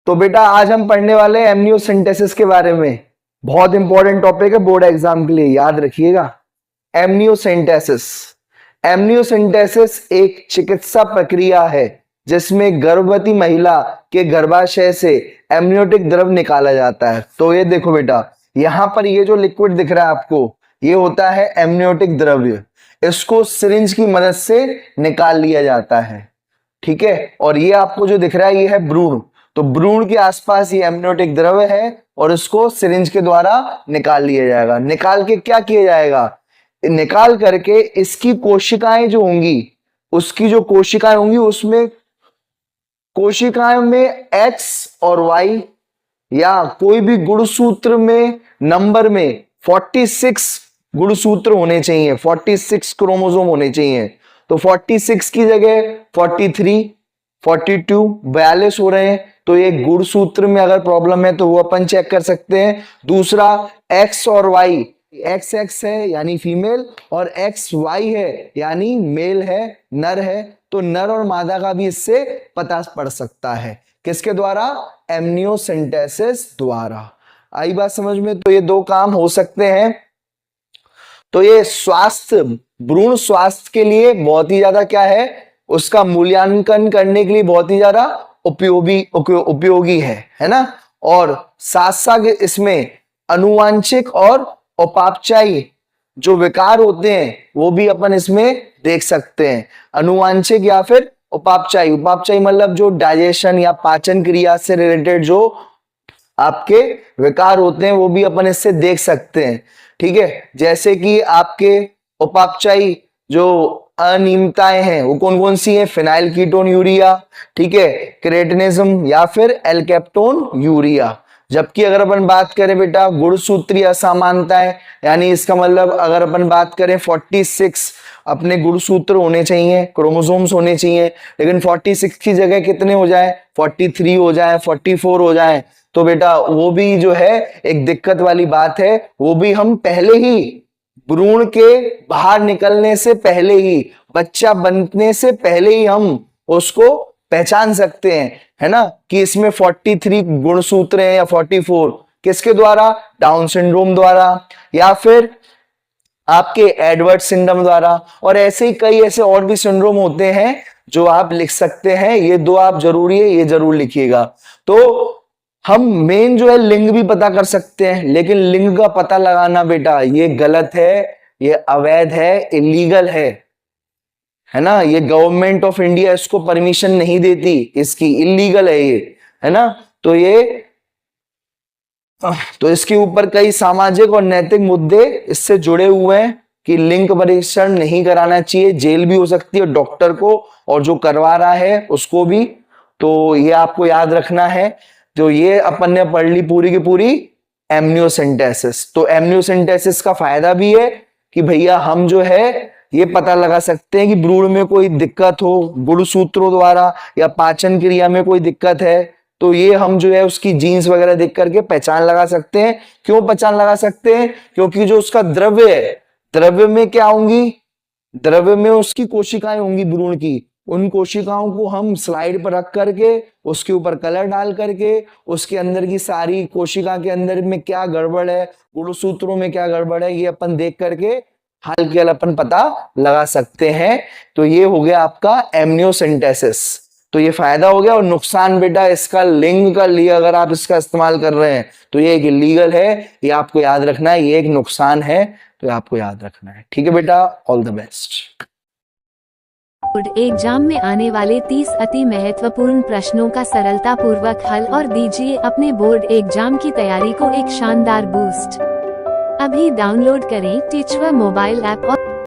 तो बेटा आज हम पढ़ने वाले हैं एमनियोसेंटेसिस के बारे में। बहुत इंपॉर्टेंट टॉपिक है बोर्ड एग्जाम के लिए, याद रखिएगा। एमनियोसेंटेसिस एमनियोसेंटेसिस एक चिकित्सा प्रक्रिया है जिसमें गर्भवती महिला के गर्भाशय से एमनियोटिक द्रव निकाला जाता है। तो ये देखो बेटा, यहाँ पर ये जो लिक्विड दिख रहा है आपको, ये होता है एमनियोटिक द्रव्य। इसको सिरिंज की मदद से निकाल लिया जाता है, ठीक है। और ये आपको जो दिख रहा है ये है भ्रूण। तो भ्रूण के आसपास ये एमनियोटिक द्रव्य है और इसको सिरिंज के द्वारा निकाल लिया जाएगा। निकाल के क्या किया जाएगा? निकाल करके इसकी कोशिकाएं जो होंगी, उसकी जो कोशिकाएं होंगी उसमें कोशिकाएं में X और Y या कोई भी गुणसूत्र में नंबर में 46 गुणसूत्र होने चाहिए, 46 क्रोमोसोम होने चाहिए। तो 46 की जगह 43, 42, 42 हो रहे हैं। तो ये गुणसूत्र में अगर प्रॉब्लम है तो वो अपन चेक कर सकते हैं। दूसरा X और Y, XX है यानी फीमेल और XY है यानी मेल है, नर है। तो नर और मादा का भी इससे पता पड़ सकता है। किसके द्वारा? एमनियोसेंटेसिस द्वारा। आई बात समझ में? तो ये दो काम हो सकते हैं। तो ये स्वास्थ्य, भ्रूण स्वास्थ्य के लिए बहुत ही ज्यादा क्या है, उसका मूल्यांकन करने के लिए बहुत ही ज्यादा उपयोगी है ना। और साथ साथ इसमें अनुवांशिक और उपापचयी जो विकार होते हैं वो भी अपन इसमें देख सकते हैं। अनुवांशिक या फिर उपापचयी। उपापचयी मतलब जो डाइजेशन या पाचन क्रिया से रिलेटेड जो आपके विकार होते हैं वो भी अपन इससे देख सकते हैं, ठीक है। जैसे कि आपके उपापचयी जो अनियमितताएं हैं वो कौन कौन सी है? फिनाइल कीटोन यूरिया, ठीक है, क्रेटिनिज्म या फिर एल्केप्टोन यूरिया। जबकि अगर अपन बात करें बेटा गुणसूत्रीय असमानताएं, यानी इसका मतलब अगर अपन बात करें 46 अपने गुणसूत्र होने चाहिए, क्रोमोसोम्स होने चाहिए, लेकिन 46 की जगह कितने हो जाए? 43 हो जाए, 44 हो जाए। तो बेटा वो भी जो है एक दिक्कत वाली बात है। वो भी हम पहले ही भ्रूण के बाहर निकलने से पहले ही, बच्चा बनने से पहले ही हम उसको पहचान सकते हैं, है ना, कि इसमें 43 गुणसूत्र हैं या 44। किसके द्वारा? डाउन सिंड्रोम द्वारा या फिर आपके एडवर्ड सिंड्रोम द्वारा। और ऐसे ही कई ऐसे और भी सिंड्रोम होते हैं जो आप लिख सकते हैं। ये दो आप जरूरी है, ये जरूर लिखिएगा। तो हम मेन जो है लिंग भी पता कर सकते हैं, लेकिन लिंग का पता लगाना बेटा ये गलत है, ये अवैध है, इलीगल है ना। ये गवर्नमेंट ऑफ इंडिया इसको परमिशन नहीं देती, इसकी इलीगल है ये, है ना। तो इसके ऊपर कई सामाजिक और नैतिक मुद्दे इससे जुड़े हुए हैं कि लिंग परीक्षण नहीं कराना चाहिए, जेल भी हो सकती है डॉक्टर को और जो करवा रहा है उसको भी। तो ये आपको याद रखना है। जो ये अपन ने पढ़ ली पूरी की पूरी एमनियोसेंटेसिस। तो एमनियोसेंटेसिस का फायदा भी है कि भैया हम जो है ये पता लगा सकते हैं कि भ्रूण में कोई दिक्कत हो, गुणसूत्रों द्वारा या पाचन क्रिया में कोई दिक्कत है, तो ये हम जो है उसकी जीन्स वगैरह देख करके पहचान लगा सकते हैं। क्यों पहचान लगा सकते हैं? क्योंकि जो उसका द्रव्य है, द्रव्य में क्या होंगी? द्रव्य में उसकी कोशिकाएं होंगी भ्रूण की। उन कोशिकाओं को हम स्लाइड पर रख करके उसके ऊपर कलर डाल करके उसके अंदर की सारी कोशिका के अंदर में क्या गड़बड़ है, गुणसूत्रों में क्या गड़बड़ है, ये अपन देख करके हल्के अपन पता लगा सकते हैं। तो ये हो गया आपका एमनियोसेंटेसिस। तो ये फायदा हो गया। और नुकसान बेटा इसका लिंग का लिए अगर आप इसका इस्तेमाल कर रहे हैं तो ये एक इलीगल है, ये आपको याद रखना है। ये एक नुकसान है, तो आपको याद रखना है, ठीक है बेटा। All the best. Board exam में आने वाले 30 अति महत्वपूर्ण प्रश्नों का सरलता पूर्वक हल और दीजिए अपने बोर्ड एग्जाम की तैयारी को एक शानदार बूस्ट। अभी डाउनलोड करें टीचर मोबाइल ऐप